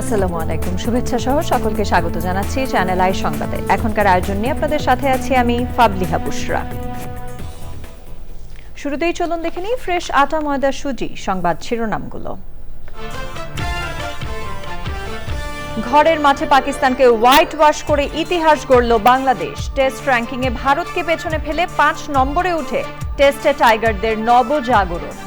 আসসালামু আলাইকুম, শুভেচ্ছা সহ সকলকে স্বাগত জানাচ্ছি চ্যানেল আই সংবাদে। এখনকার আয়োজন নিয়ে আপনাদের সাথে আছি আমি ফাবলিহা বুশরা। শুরুতেই চলুন দেখে নিই ফ্রেশ আটা ময়দা সুজি সংবাদ শিরোনামগুলো। ঘরের মাঠে পাকিস্তানকে হোয়াইট ওয়াশ করে ইতিহাস গড়ল বাংলাদেশ। টেস্ট র্যাঙ্কিংয়ে ভারতকে পেছনে ফেলে 5 নম্বরে উঠে টেস্টে টাইগারদের নবজাগরণ।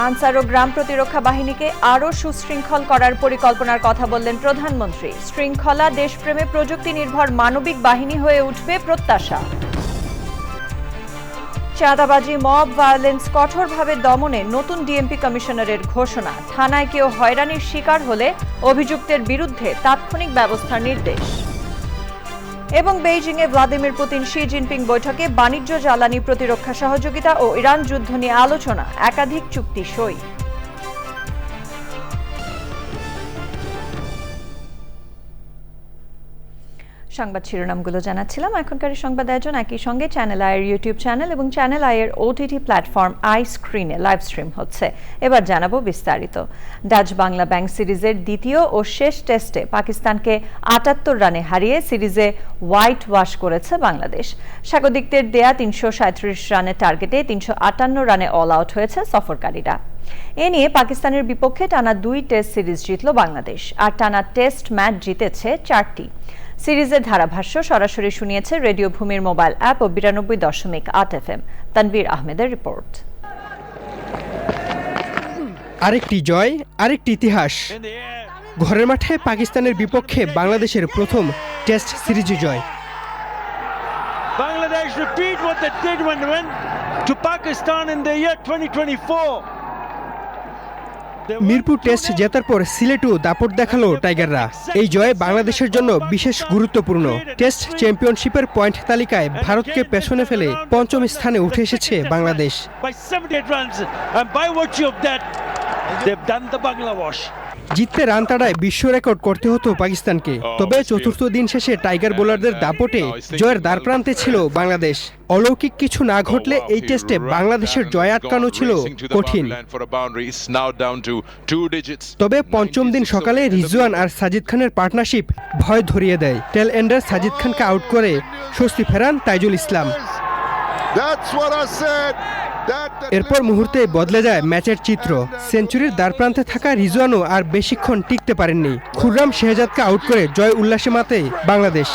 আনসার ও গ্রাম প্রতিরক্ষা বাহিনীকে আরও সুশৃঙ্খল করার পরিকল্পনার কথা বললেন প্রধানমন্ত্রী। শৃঙ্খলা, দেশপ্রেমে প্রযুক্তি নির্ভর মানবিক বাহিনী হয়ে উঠবে প্রত্যাশা। চাঁদাবাজি, মব ভায়োলেন্স কঠোরভাবে দমনে নতুন ডিএমপি কমিশনারের ঘোষণা। থানায় কেউ হয়রানির শিকার হলে অভিযুক্তের বিরুদ্ধে তাৎক্ষণিক ব্যবস্থার নির্দেশ। এবং বেইজিংয়ে ভ্লাদিমির পুতিন শি জিনপিং বৈঠকে বাণিজ্য, জ্বালানি, প্রতিরক্ষা সহযোগিতা ও ইরান যুদ্ধ নিয়ে আলোচনা, একাধিক চুক্তি সই। সংবাদ শিরোনামগুলো জানাচ্ছিলাম। এখনকার সংবাদ আয়োজন একই সঙ্গে চ্যানেল আইয়ের ইউটিউব চ্যানেল এবং চ্যানেল আইয়ের ওটিটি প্ল্যাটফর্ম আই স্ক্রিনে লাইভ স্ট্রিম হচ্ছে। এবার জানাবো বিস্তারিত। ডাচ বাংলা ব্যাংক সিরিজের দ্বিতীয় ও শেষ টেস্টে পাকিস্তানকে 78 রানে হারিয়ে সিরিজে হোয়াইট ওয়াশ করেছে বাংলাদেশ। স্বাগতিকদের দেয়া 337 রানের টার্গেটে 358 রানে অল আউট হয়েছে সফরকারীরা। এ নিয়ে পাকিস্তানের বিপক্ষে টানা 2 টেস্ট সিরিজ জিতল বাংলাদেশ, আর টানা টেস্ট ম্যাচ জিতেছে 4টি। সিরিজের ধারাভাষ্য সরাসরি শুনিয়েছে রেডিও ভূমির মোবাইল অ্যাপ ও 92.8 FM। তানভীর আহমেদের রিপোর্ট। আরেকটি জয়, আরেকটি ইতিহাস। ঘরের মাঠে পাকিস্তানের বিপক্ষে বাংলাদেশের প্রথম টেস্ট সিরিজ জয়। Bangladesh repeat what they did when they went to Pakistan in the year 2024. Mirpur test জেতার পর সিলেটেও দাপট দেখালো টাইগাররা। এই জয় বাংলাদেশের জন্য বিশেষ গুরুত্বপূর্ণ। টেস্ট চ্যাম্পিয়নশিপের পয়েন্ট তালিকায় ভারতকে পেছনে ফেলে 5ম স্থানে উঠে এসেছে বাংলাদেশ। জিততে রান তাড়ায় বিশ্ব রেকর্ড করতে হতো পাকিস্তানকে। তবে চতুর্থ দিন শেষে টাইগার বোলারদের দাপটে জয়ের দ্বারপ্রান্তে ছিল বাংলাদেশ। অলৌকিক কিছু না ঘটলে এই টেস্টে বাংলাদেশের জয় আটকানো ছিল কঠিন। তবে ৫ম দিন সকালে রিজওয়ান আর সাজিদ খানের পার্টনারশিপ ভয় ধরিয়ে দেয়। টেল এন্ডার সাজিদ খানকে আউট করে স্বস্তি ফেরান তাইজুল ইসলাম। এরপর মুহূর্তে বদলে যায় ম্যাচের চিত্র। সেঞ্চুরির দ্বারপ্রান্তে থাকা রিজওয়ানও আর বেশিক্ষণ টিকতে পারেননি। খুররাম শেহজাদকে আউট করে জয় উল্লাসে মাতে বাংলাদেশ।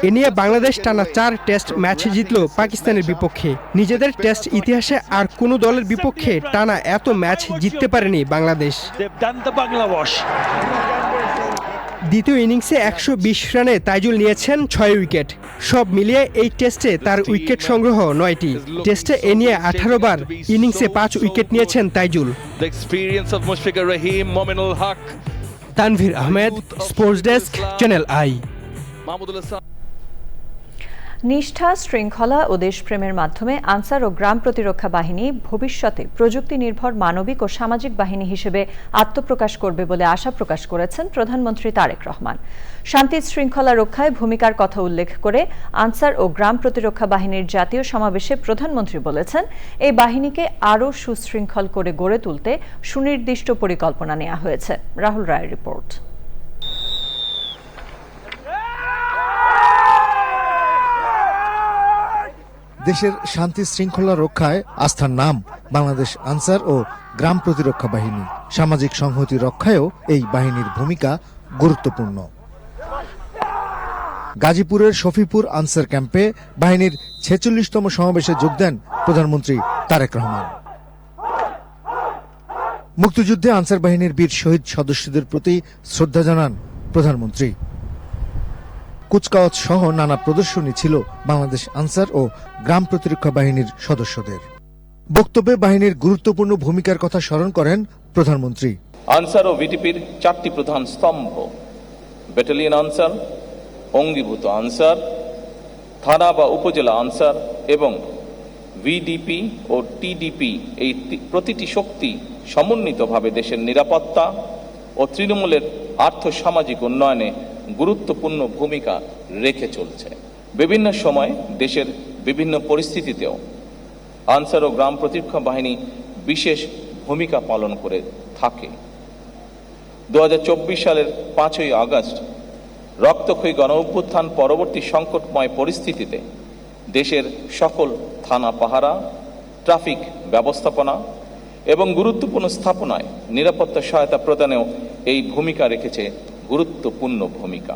এ নিয়ে বাংলাদেশ টানা 4 টেস্ট ম্যাচ জিতল পাকিস্তানের বিপক্ষে। নিজেদের টেস্ট ইতিহাসে আর কোনো দলের বিপক্ষে টানা এত ম্যাচ জিততে পারেনি বাংলাদেশ। দ্বিতীয় ইনিংসে 120 রানে তাইজুল নিয়েছেন 6 উইকেট। সব মিলিয়ে এই টেস্টে তার উইকেট সংগ্রহ 9টি। টেস্টে এ নিয়ে 18 বার ইনিংসে 5 উইকেট নিয়েছেন Taijul. Tanvir Ahmed, sports desk, channel I. নিষ্ঠা, শৃঙ্খলা ও দেশপ্রেমের মাধ্যমে আনসার ও গ্রাম প্রতিরক্ষা বাহিনী ভবিষ্যতে প্রযুক্তি নির্ভর মানবিক ও সামাজিক বাহিনী হিসেবে আত্মপ্রকাশ করবে বলে আশা প্রকাশ করেছেন প্রধানমন্ত্রী তারেক রহমান। শান্তি শৃঙ্খলা রক্ষায় ভূমিকার কথা উল্লেখ করে আনসার ও গ্রাম প্রতিরক্ষা বাহিনীর জাতীয় সমাবেশে প্রধানমন্ত্রী বলেছেন, এই বাহিনীকে আরও সুশৃঙ্খল করে গড়ে তুলতে সুনির্দিষ্ট পরিকল্পনা নেওয়া হয়েছে। রাহুল রায়ের রিপোর্ট। দেশের শান্তি শৃঙ্খলা রক্ষায় আস্থার নাম বাংলাদেশ আনসার ও গ্রাম প্রতিরক্ষা বাহিনী। সামাজিক সংহতি রক্ষায়ও এই বাহিনীর ভূমিকা গুরুত্বপূর্ণ। গাজীপুরের শফিপুর আনসার ক্যাম্পে বাহিনীর 46তম সমাবেশে যোগ দেন প্রধানমন্ত্রী তারেক রহমান। মুক্তিযুদ্ধে আনসার বাহিনীর বীর শহীদ সদস্যদের প্রতি শ্রদ্ধা জানান প্রধানমন্ত্রী। কুচকাওয়াজ সহ নানা প্রদর্শনী ছিল বাংলাদেশ আনসার ও গ্রাম প্রতিরক্ষা বাহিনীর সদস্যদের। বক্তব্যে বাহিনীর গুরুত্বপূর্ণ ভূমিকার কথা স্মরণ করেন প্রধানমন্ত্রী। আনসার ও ভিডিপির 4টি প্রধান স্তম্ভ, ব্যাটালিয়ন আনসার, অঙ্গীভূত আনসার, থানা বা উপজেলা আনসার এবং ভিডিপি ও টিডিপি, এই প্রতিটি শক্তি সমন্বিতভাবে দেশের নিরাপত্তা ও তৃণমূলের আর্থসামাজিক উন্নয়নে গুরুত্বপূর্ণ ভূমিকা রেখে চলছে। বিভিন্ন সময় দেশের বিভিন্ন পরিস্থিতিতেও আনসার ও গ্রাম প্রতিরক্ষা বাহিনী বিশেষ ভূমিকা পালন করে থাকে। 2024 সালের 5ই আগস্ট রক্তক্ষয়ী গণঅভ্যুত্থান পরবর্তী সংকটময় পরিস্থিতিতে দেশের সকল থানা পাহারা, ট্রাফিক ব্যবস্থাপনা এবং গুরুত্বপূর্ণ স্থাপনায় নিরাপত্তা সহায়তা প্রদানেও এই ভূমিকা রেখেছে, গুরুত্বপূর্ণ ভূমিকা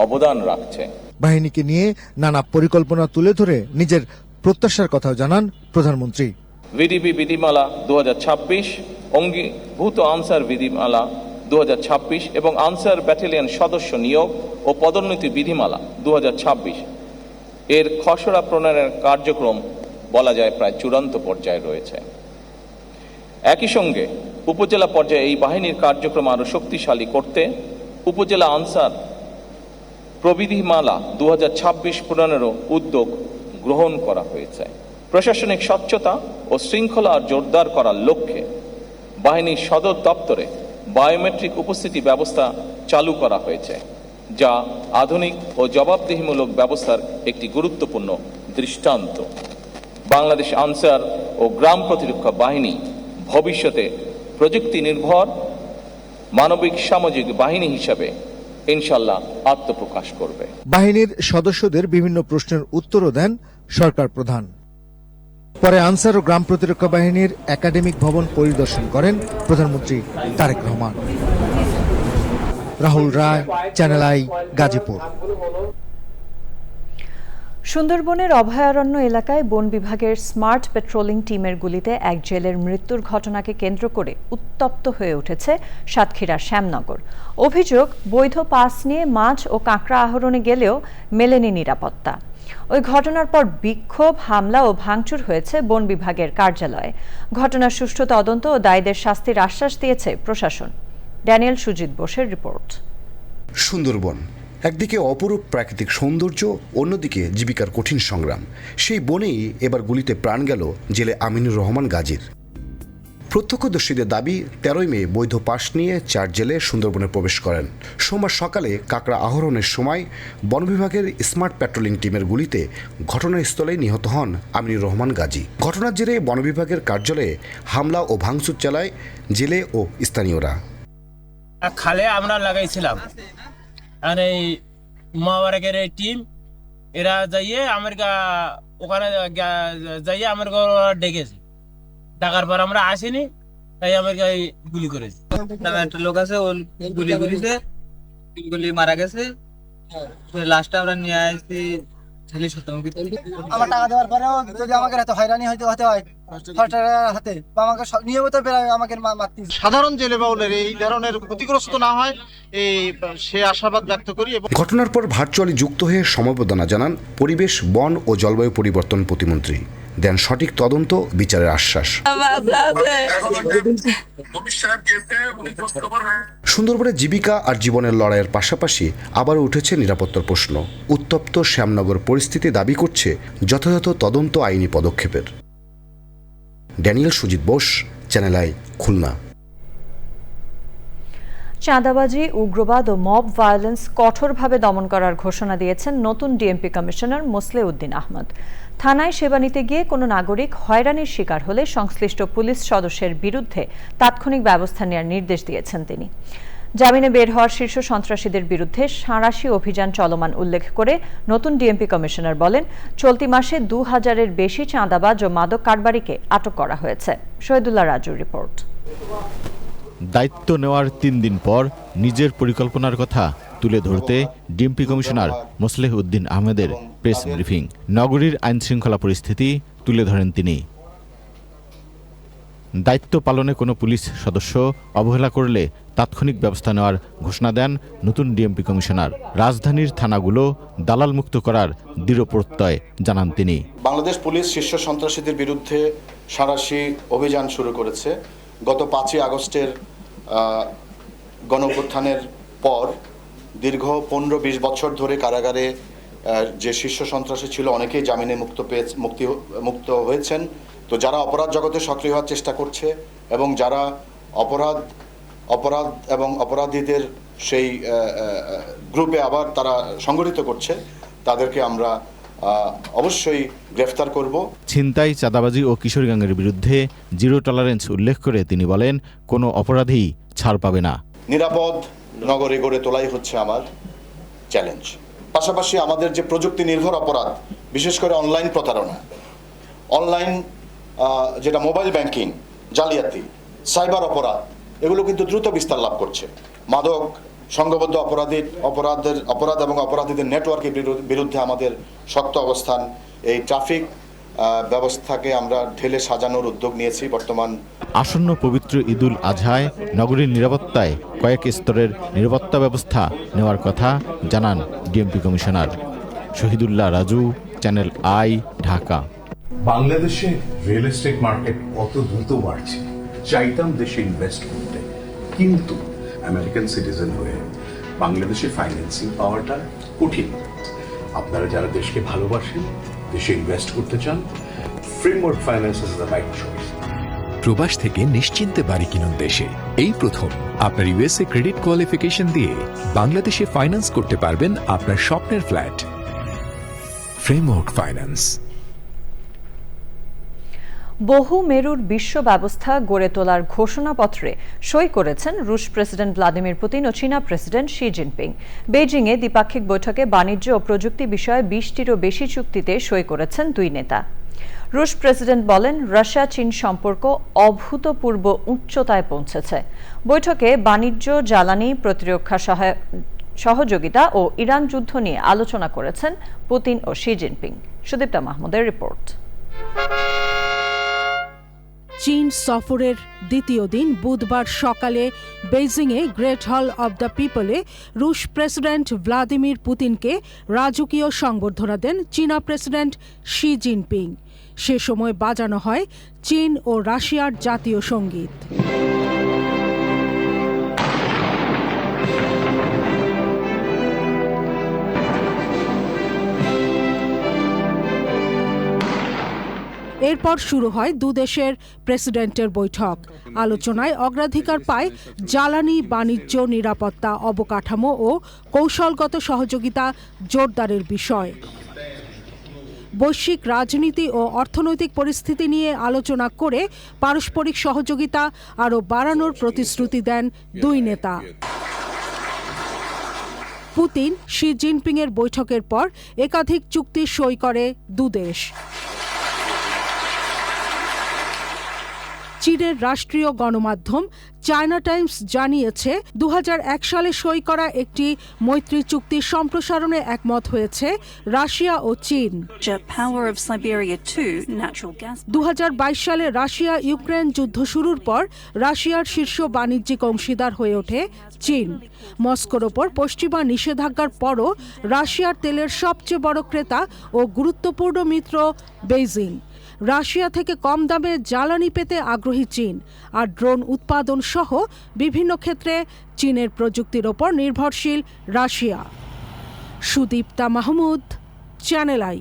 অবদান রাখছে। বাহিনীকে নিয়ে নানা পরিকল্পনা তুলে ধরে নিজের প্রত্যাশার কথাও জানান প্রধানমন্ত্রী। ভিডিপি বিধিমালা 2026, অঙ্গীভূত আনসার বিধিমালা 2026 এবং আনসার ব্যাটালিয়ন সদস্য নিয়োগ ও পদোন্নতি বিধিমালা 2026 এর খসড়া প্রণয়নের কার্যক্রম বলা যায় প্রায় চূড়ান্ত পর্যায়ে রয়েছে। একই সঙ্গে উপজেলা পর্যায়ে এই বাহিনীর কার্যক্রম আরও শক্তিশালী করতে উপজেলা আনসার প্রবিধিমালা 2026 প্রণয়নেরও উদ্যোগ গ্রহণ করা হয়েছে। প্রশাসনিক স্বচ্ছতা ও শৃঙ্খলা জোরদার করার লক্ষ্যে বাহিনীর সদর দপ্তরে বায়োমেট্রিক উপস্থিতি ব্যবস্থা চালু করা হয়েছে, যা আধুনিক ও জবাবদিহিমূলক ব্যবস্থার একটি গুরুত্বপূর্ণ দৃষ্টান্ত। বাংলাদেশ আনসার ও গ্রাম প্রতিরক্ষা বাহিনী ভবিষ্যতে প্রযুক্তি নির্ভর মানবিক সামাজিক বাহিনী হিসাবে ইনশাল্লাহ আত্মপ্রকাশ করবে। বাহিনীর সদস্যদের বিভিন্ন প্রশ্নের উত্তরও দেন সরকার প্রধান। পরে আনসার ও গ্রাম প্রতিরক্ষা বাহিনীর একাডেমিক ভবন পরিদর্শন করেন প্রধানমন্ত্রী তারেক রহমান। রাহুল রায়, চ্যানেল আই, গাজীপুর। সুন্দরবনের অভয়ারণ্য এলাকায় বন বিভাগের স্মার্ট পেট্রোলিং টিমের গুলিতে এক জেলের মৃত্যুর ঘটনাকে কেন্দ্র করে উত্তপ্ত হয়ে উঠেছে সাতক্ষীরার শ্যামনগর। অভিযোগ, বৈধ পাস নিয়ে মাছ ও কাঁকড়া আহরণে গেলেও মেলেনি নিরাপত্তা। ওই ঘটনার পর বিক্ষোভ, হামলা ও ভাঙচুর হয়েছে বন বিভাগের কার্যালয়ে। ঘটনার সুষ্ঠু তদন্ত ও দায়ীদের শাস্তির আশ্বাস দিয়েছে প্রশাসন। ড্যানিয়েল সুজিত বোসের রিপোর্ট। সুন্দরবন একদিকে অপরূপ প্রাকৃতিক সৌন্দর্য, অন্যদিকে জীবিকার কঠিন সংগ্রাম। সেই বনেই এবার গুলিতে প্রাণ গেল জেলে আমিনুর রহমান গাজীর। প্রত্যক্ষদর্শীদের দাবি, 13ই মে বৈধ পাস নিয়ে 4 জেলে সুন্দরবনে প্রবেশ করেন। সোমবার সকালে কাঁকড়া আহরণের সময় বন বিভাগের স্মার্ট পেট্রোলিং টিমের গুলিতে ঘটনাস্থলে নিহত হন আমিনুর রহমান গাজী। ঘটনার জেরে বন বিভাগের কার্যালয়ে হামলা ও ভাঙচুর চালায় জেলে ও স্থানীয়রা। খালে আমরা লাগাইছিলাম, আর এই মহাবারকের এই টিম এরা যাইয়ে আমেরিকা ওখানে যাইয়ে আমেরিকা ডেকেছে। ডাকার পর আমরা আসিনি, তাই আমেরিকায় গুলি করেছি। একটা লোক আছে, ও গুলিতে গুলি মারা গেছে। লাস্টে আমরা নিয়ে আসছি আমার টাকা দেওয়ার পরেও যদি আমাকে এত হয়রানি হতে হয় হাতে বা আমাকে নিয়মিত আমাকে মারতে। সাধারণ জেলে বাউলের এই ধরনের ক্ষতিগ্রস্ত না হয় সে আশাবাদ ব্যক্ত করি। ঘটনার পর ভার্চুয়ালি যুক্ত হয়ে সমবেদনা জানান পরিবেশ, বন ও জলবায়ু পরিবর্তন প্রতিমন্ত্রী। দেন সঠিক তদন্ত, বিচারের আশ্বাস। সুন্দরবনের জীবিকা আর জীবনের লড়াইয়ের পাশাপাশি আবারও উঠেছে নিরাপত্তার প্রশ্ন। উত্তপ্ত শ্যামনগর পরিস্থিতি দাবি করছে যথাযথ তদন্ত, আইনি পদক্ষেপের। Daniel Sujit Bose, channel I, Khulna. চাঁদাবাজি, উগ্রবাদ ও মব ভায়োলেন্স কঠোরভাবে দমন করার ঘোষণা দিয়েছেন নতুন ডিএমপি কমিশনার মোসলেউদ্দিন আহমদ। থানায় সেবা নিতে গিয়ে কোনো নাগরিক হয়রানির শিকার হলে সংশ্লিষ্ট পুলিশ সদস্যের বিরুদ্ধে তাৎক্ষণিক ব্যবস্থা নেওয়ার নির্দেশ দিয়েছেন তিনি। জামিনে বের হওয়ার শীর্ষ সন্ত্রাসীদের বিরুদ্ধে সাঁড়াশি অভিযান চলমান উল্লেখ করে নতুন ডিএমপি কমিশনার বলেন, চলতি মাসে 2000-এর বেশি চাঁদাবাজ ও মাদক কারবারিকে আটক করা হয়েছে। শহীদুল্লাহ রাজুর রিপোর্ট। দায়িত্ব নেওয়ার 3 দিন পর নিজের পরিকল্পনার কথা তুলে ধরতে ডিএমপি কমিশনার মোসলেউদ্দিন আহমেদের প্রেস ব্রিফিং। নগরীর আইনশৃঙ্খলা পরিস্থিতি তুলে ধরেন তিনি। দায়িত্ব পালনে কোনো পুলিশ সদস্য অবহেলা করলে তাৎক্ষণিক ব্যবস্থা নেওয়ার ঘোষণা দেন নতুন ডিএমপি কমিশনার। রাজধানীর থানাগুলো দালাল মুক্ত করার দৃঢ় প্রত্যয় জানান তিনি। বাংলাদেশ পুলিশ শীর্ষ সন্ত্রাসীদের বিরুদ্ধে সাঁড়াশি অভিযান শুরু করেছে। গত 5ই আগস্টের গণঅভ্যুত্থানের পর দীর্ঘ 15-20 বছর ধরে কারাগারে যে শীর্ষ সন্ত্রাসী ছিল অনেকেই জামিনে মুক্ত হয়েছেন। তো যারা অপরাধ জগতে সক্রিয় হওয়ার চেষ্টা করছে এবং যারা অপরাধ এবং অপরাধীদের সেই গ্রুপে আবার তারা সংগঠিত করছে, তাদেরকে আমরা অবশ্যই গ্রেফতার করব। ছিনতাই, চাঁদাবাজি ও কিশোর গ্যাংয়ের বিরুদ্ধে জিরো টলারেন্স উল্লেখ করে তিনি বলেন, কোনো অপরাধী ছাড় পাবে না। নিরাপদ নগরে গড়ে তোলাই হচ্ছে আমার চ্যালেঞ্জ। পাশাপাশি আমাদের যে প্রযুক্তি নির্ভর অপরাধ, বিশেষ করে অনলাইন প্রতারণা, অনলাইন যেটা মোবাইল ব্যাংকিং, জালিয়াতি, সাইবার অপরাধ, এগুলো কিন্তু দ্রুত বিস্তার লাভ করছে। মাদক, সংঘবদ্ধ অপরাধ এবং অপরাধীদের নেটওয়ার্কের বিরুদ্ধে আমাদের শক্ত অবস্থান। এই ট্রাফিক ব্যবস্থাকে আমরা ঢেলে সাজানোর উদ্যোগ নিয়েছি। বর্তমান আসন্ন পবিত্র ঈদুল আজহায় নগরীর নিরাপত্তায় কয়েক স্তরের নিরাপত্তা ব্যবস্থা নেওয়ার কথা জানান DMP commissioner. Shahidullah Raju, channel I, Dhaka. বাংলাদেশে রিয়েল এস্টেট মার্কেট কত দ্রুত বাড়ছে, চাইতাম দেশে ইনভেস্ট করতে, কিন্তু আমেরিকান সিটিজেন হয়ে বাংলাদেশে ফাইন্যান্সিং পাওয়াটা কঠিন। আপনারা যারা দেশকে ভালোবাসেন, দেশে ইনভেস্ট করতে চান, framework finance is the right choice. প্রবাস থেকে নিশ্চিন্তে বাড়ি কিনুন দেশে। এই প্রথম আপনার ইউএসএ ক্রেডিট কোয়ালিফিকেশন দিয়ে বাংলাদেশে ফাইন্যান্স করতে পারবেন আপনার স্বপ্নের ফ্ল্যাট। Framework finance. বহু মেরুর বিশ্ব ব্যবস্থা গড়ে তোলার ঘোষণাপত্রে সই করেছেন রুশ প্রেসিডেন্ট ভ্লাদিমির পুতিন ও চীনা প্রেসিডেন্ট শি জিনপিং। বেইজিংয়ে দ্বিপাক্ষিক বৈঠকে বাণিজ্য ও প্রযুক্তি বিষয়ে 20টিরও বেশি চুক্তিতে সই করেছেন দুই নেতা। রুশ প্রেসিডেন্ট বলেন, রাশিয়া চীন সম্পর্ক অভূতপূর্ব উচ্চতায় পৌঁছেছে। বৈঠকে বাণিজ্য, জ্বালানি, প্রতিরক্ষা সহযোগিতা ও ইরান যুদ্ধ নিয়ে আলোচনা করেছেন পুতিন ও শি জিনপিং। সুদীপ্তা মাহমুদের রিপোর্ট। চীন সফরের দ্বিতীয় দিন বুধবার সকালে বেইজিংয়ে গ্রেট হল অব দ্য পিপলে রুশ প্রেসিডেন্ট ভ্লাদিমির পুতিনকে রাজকীয় সংবর্ধনা দেন চীনা প্রেসিডেন্ট শি জিনপিং। সে সময় বাজানো হয় চীন ও রাশিয়ার জাতীয় সঙ্গীত। এরপর শুরু হয় দুদেশের প্রেসিডেন্টের বৈঠক। আলোচনায় অগ্রাধিকার পায় জ্বালানি, বাণিজ্য, নিরাপত্তা, অবকাঠামো ও কৌশলগত সহযোগিতা জোরদারের বিষয়। বৈশ্বিক রাজনীতি ও অর্থনৈতিক পরিস্থিতি নিয়ে আলোচনা করে পারস্পরিক সহযোগিতা আরও বাড়ানোর প্রতিশ্রুতি দেন দুই নেতা। পুতিন শি জিনপিংয়ের বৈঠকের পর একাধিক চুক্তি সই করে দুদেশ। চীনের রাষ্ট্রীয় গণমাধ্যম চায়না টাইমস জানিয়েছে, 2001 সালে সই করা একটি মৈত্রী চুক্তির সম্প্রসারণে একমত হয়েছে রাশিয়া ও চীন। 2022 সালে রাশিয়া ইউক্রেন যুদ্ধ শুরুর পর রাশিয়ার শীর্ষ বাণিজ্যিক অংশীদার হয়ে ওঠে চীন। মস্কোর ওপর পশ্চিমা নিষেধাজ্ঞার পরও রাশিয়ার তেলের সবচেয়ে বড় ক্রেতা ও গুরুত্বপূর্ণ মিত্র বেইজিং। রাশিয়া থেকে কম দামে জ্বালানি পেতে আগ্রহী চীন, আর ড্রোন উৎপাদন সহ বিভিন্ন ক্ষেত্রে চীনের প্রযুক্তির ওপর নির্ভরশীল Russia. Sudipta Mahmud, channel I.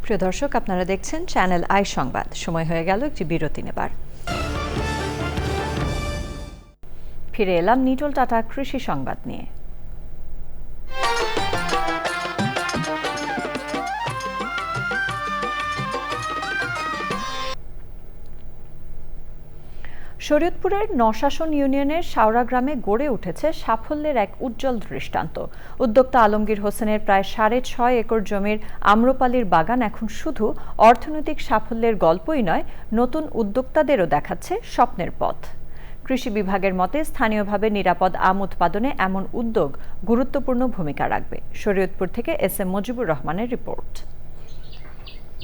প্রিয় দর্শক, আপনারা দেখছেন চ্যানেল আই সংবাদ। সময় হয়ে গেল একটি বিরতি নেবার। ফিরে এলাম নিটোল টাটা কৃষি সংবাদ নিয়ে। শরীয়তপুরের নশাসন ইউনিয়নের শাওরা গ্রামে গড়ে উঠেছে সাফল্যের এক উজ্জ্বল দৃষ্টান্ত। উদ্যোক্তা আলমগীর হোসেনের প্রায় 6.5 একর জমির আম্রপালির বাগান এখন শুধু অর্থনৈতিক সাফল্যের গল্পই নয়, নতুন উদ্যোক্তাদেরও দেখাচ্ছে স্বপ্নের পথ। কৃষি বিভাগের মতে স্থানীয়ভাবে নিরাপদ আম উৎপাদনে এমন উদ্যোগ গুরুত্বপূর্ণ ভূমিকা রাখবে। শরীয়তপুর থেকে এস এম মুজিবুর রহমানের রিপোর্ট।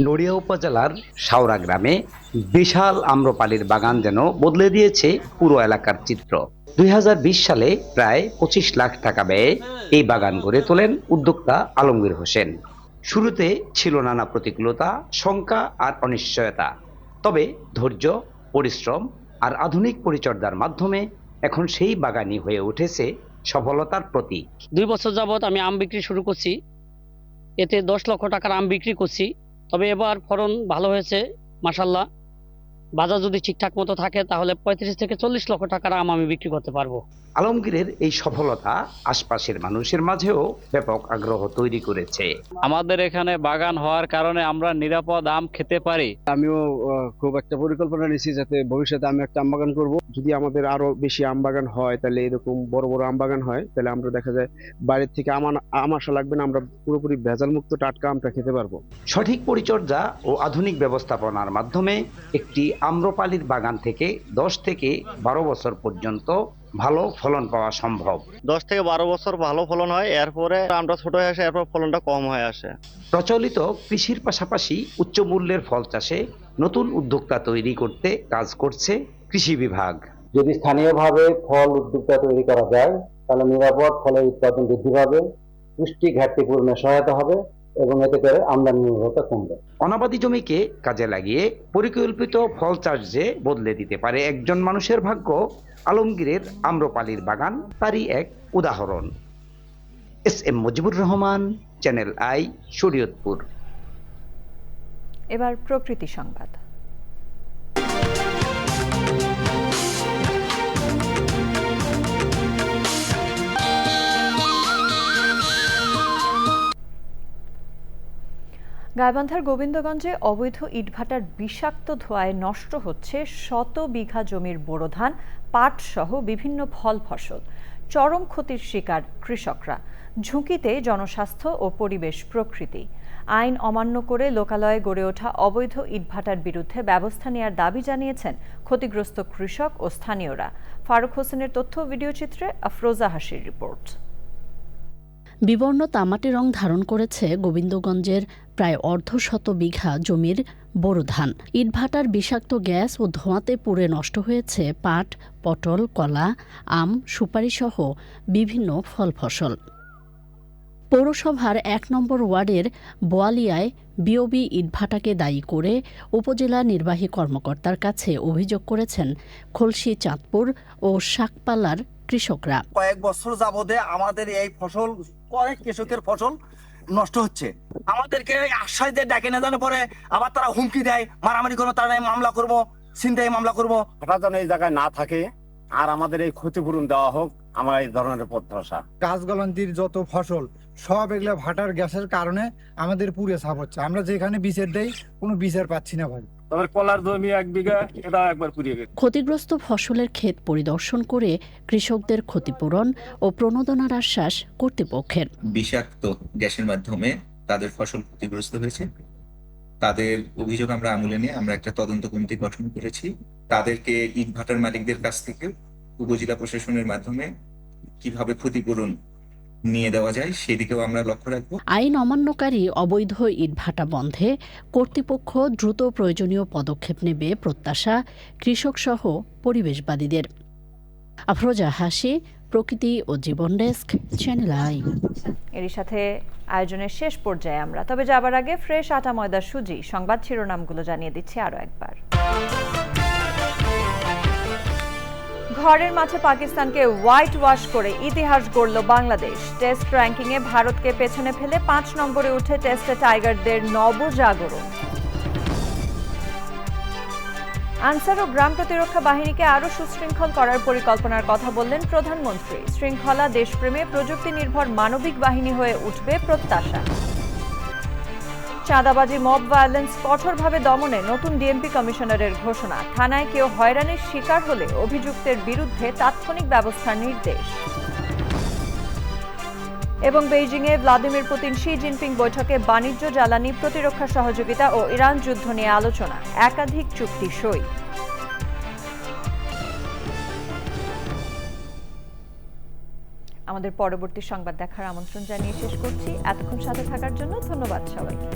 নড়িয়া উপজেলার শাওরা গ্রামে বিশাল আম্রপালির বাগান যেন বদলে দিয়েছে পুরো এলাকার চিত্র। 2020 সালে প্রায় 25 লাখ টাকা ব্যয়ে এই বাগান গড়ে তোলেন উদ্যোক্তা আলমগীর হোসেন। শুরুতে ছিল নানা প্রতিকূলতা, শঙ্কা আর অনিশ্চয়তা, তবে ধৈর্য, পরিশ্রম আর আধুনিক পরিচর্যার মাধ্যমে এখন সেই বাগানই হয়ে উঠেছে সফলতার প্রতীক। 2 বছর যাবত আমি আম বিক্রি শুরু করছি, এতে 10 লক্ষ টাকার আম বিক্রি করছি। তবে এবার ফলন ভালো হয়েছে মাশাআল্লাহ। বাজার যদি ঠিকঠাক মতো থাকে তাহলে 35 থেকে 40 লক্ষ টাকার আম আমি বিক্রি করতে পারবো। আলমগীরের এই সফলতা আশপাশের মানুষের মাঝেও ব্যাপক আগ্রহ তৈরি করেছে। আমাদের এখানে বাগান হওয়ার কারণে আমরা নিরাপদ আম খেতে পারি। আমিও খুব একটা পরিকল্পনা নিয়েছি যাতে ভবিষ্যতে আমি একটা আম বাগান করব। যদি আমাদের আরো বেশি আম বাগান হয়, তাহলে এরকম বড় বড় আম বাগান হয়, তাহলে আমরা দেখা যায় বাইরের থেকে আম আসা লাগবে না, আমরা পুরোপুরি ভেজাল মুক্ত টাটকা আমটা খেতে পারবো। সঠিক পরিচর্যা ও আধুনিক ব্যবস্থাপনার মাধ্যমে একটি আম্রপালির বাগান থেকে 10 থেকে 12 বছর পর্যন্ত ভালো ফলন পাওয়া সম্ভব। 10 থেকে 12 বছর ভালো ফলন হয়, এরপরে আমটা ছোট হয়ে আসে, এরপর ফলনটা কম হয়ে আসে। প্রচলিত কৃষির পাশাপাশি উচ্চ মূল্যের ফল চাষে নতুন উদ্যোক্তা তৈরি করতে কাজ করছে কৃষি বিভাগ। যদি স্থানীয়ভাবে ফল উদ্যোক্তা তৈরি করা যায় তাহলে নিরাপদ ফলের উৎপাদন বৃদ্ধি পাবে, পুষ্টি ঘাটতি পূরণে সহায়তা হবে এবং এতে করে আমদানি নির্ভরতা কমবে। অনাবাদি জমিকে কাজে লাগিয়ে পরিকল্পিত ফল চাষ যে বদলে দিতে পারে একজন মানুষের ভাগ্য, আলমগীরের আম্রপালির বাগান তারই এক উদাহরণ। SM Mujibur Rahman, channel I, Shariatpur. এবার প্রকৃতি সংবাদ। গাইবান্ধার গোবিন্দগঞ্জে অবৈধ ইটভাটার বিষাক্ত ধোঁয়ায় নষ্ট হচ্ছে শত বিঘা জমির বোরো ধান, পাট সহ বিভিন্ন ফল ফসল। চরম ক্ষতির শিকার কৃষকরা, ঝুঁকিতে জনস্বাস্থ্য ও পরিবেশ প্রকৃতি। আইন অমান্য করে লোকালয়ে গড়ে ওঠা অবৈধ ইটভাটার বিরুদ্ধে ব্যবস্থা নেওয়ার দাবি জানিয়েছেন ক্ষতিগ্রস্ত কৃষক ও স্থানীয়রা। ফারুক হোসেনের তথ্য ভিডিওচিত্রে আফরোজা হাসির রিপোর্ট। বিবর্ণ তামাটে রং ধারণ করেছে গোবিন্দগঞ্জের প্রায় অর্ধশত বিঘা জমির বোরো ধান। ইটভাটার বিষাক্ত গ্যাস ও ধোঁয়াতে পুড়ে নষ্ট হয়েছে পাট, পটল, কলা, আম, সুপারিসহ বিভিন্ন ফল ফসল। পৌরসভার 1 নম্বর ওয়ার্ডের বোয়ালিয়ায় বিওবি ইটভাটাকে দায়ী করে উপজেলা নির্বাহী কর্মকর্তার কাছে অভিযোগ করেছেন খলসি, চাঁদপুর ও শাকপালার কৃষকরা। কয়েক বছর যাবতে আমাদের এই ফসল, অনেক কৃষকের ফসল নষ্ট হচ্ছে। আমাদেরকে আশ্বাস দিয়ে ডাকে না জানার পরে আবার তারা হুমকি দেয়, মারামারি করবো, তারা মামলা করবো, ছিনতাই মামলা করবো। হঠাৎ যেন এই জায়গায় না থাকে আর আমাদের এই ক্ষতিপূরণ দেওয়া হোক, আমার এই ধরনের প্রত্যাশা। গাছগলন্তির যত ফসল সব এগুলা ভাটার গ্যাসের কারণে আমাদের পুড়ে ছাপ হচ্ছে। আমরা যেখানে বিচার দেই কোনো বিচার পাচ্ছি না ভাই। কলার জমি 1 বিঘা, এটা একবার পুড়িয়ে গেছে। ক্ষতিগ্রস্ত ফসলের ক্ষেত পরিদর্শন করে কৃষকদের ক্ষতিপূরণ ও প্রণোদনার আশ্বাস কর্তৃপক্ষের। বিষাক্ত গ্যাসের মাধ্যমে তাদের ফসল ক্ষতিগ্রস্ত হয়েছে, তাদের অভিযোগ আমরা আমলে নিয়ে আমরা একটা তদন্ত কমিটি গঠন করেছি। তাদেরকে ইটভাটার মালিকদের কাছ থেকে উপজেলা প্রশাসনের মাধ্যমে কিভাবে ক্ষতিপূরণ নিয়ে দেওয়া যায় সেদিকেও আমরা লক্ষ্য রাখবো। আইন অমান্যকারী অবৈধ ইটভাটা বন্ধে কর্তৃপক্ষ দ্রুত প্রয়োজনীয় পদক্ষেপ নেবে প্রত্যাশা কৃষক সহ পরিবেশবাদীদের। আফরোজা হাসি, প্রকৃতি ও জীবন ডেস্ক, চ্যানেল আই। এরই সাথে আয়োজনের শেষ পর্যায়ে আমরা, তবে যাবার আগে ফ্রেশ আটা ময়দা সুজি সংবাদ শিরোনামগুলো জানিয়ে দিচ্ছি আরও একবার। ঘরের মাঠে পাকিস্তানকে হোয়াইট ওয়াশ করে ইতিহাস গড়ল বাংলাদেশ। টেস্ট র্যাঙ্কিংয়ে ভারতকে পেছনে ফেলে 5 নম্বরে উঠে টেস্টে টাইগারদের নবজাগরণ। আনসার ও গ্রাম প্রতিরক্ষা বাহিনীকে আরও সুশৃঙ্খল করার পরিকল্পনার কথা বললেন প্রধানমন্ত্রী। শৃঙ্খলা, দেশপ্রেমে প্রযুক্তি নির্ভর মানবিক বাহিনী হয়ে উঠবে প্রত্যাশা। চাঁদাবাজি, মব ভায়োলেন্স কঠোরভাবে দমনে নতুন ডিএমপি কমিশনারের ঘোষণা। থানায় কেউ হয়রানির শিকার হলে অভিযুক্তের বিরুদ্ধে তাৎক্ষণিক ব্যবস্থার নির্দেশ। এবং বেইজিংয়ে ভ্লাদিমির পুতিন, শি জিনপিং বৈঠকে বাণিজ্য, জ্বালানি, প্রতিরক্ষা সহযোগিতা ও ইরান যুদ্ধ নিয়ে আলোচনা। একাধিক চুক্তি সই। আমাদের পরবর্তী সংবাদ দেখার আমন্ত্রণ জানিয়ে শেষ করছি। এতক্ষণ সাথে থাকার জন্য ধন্যবাদ সবাইকে।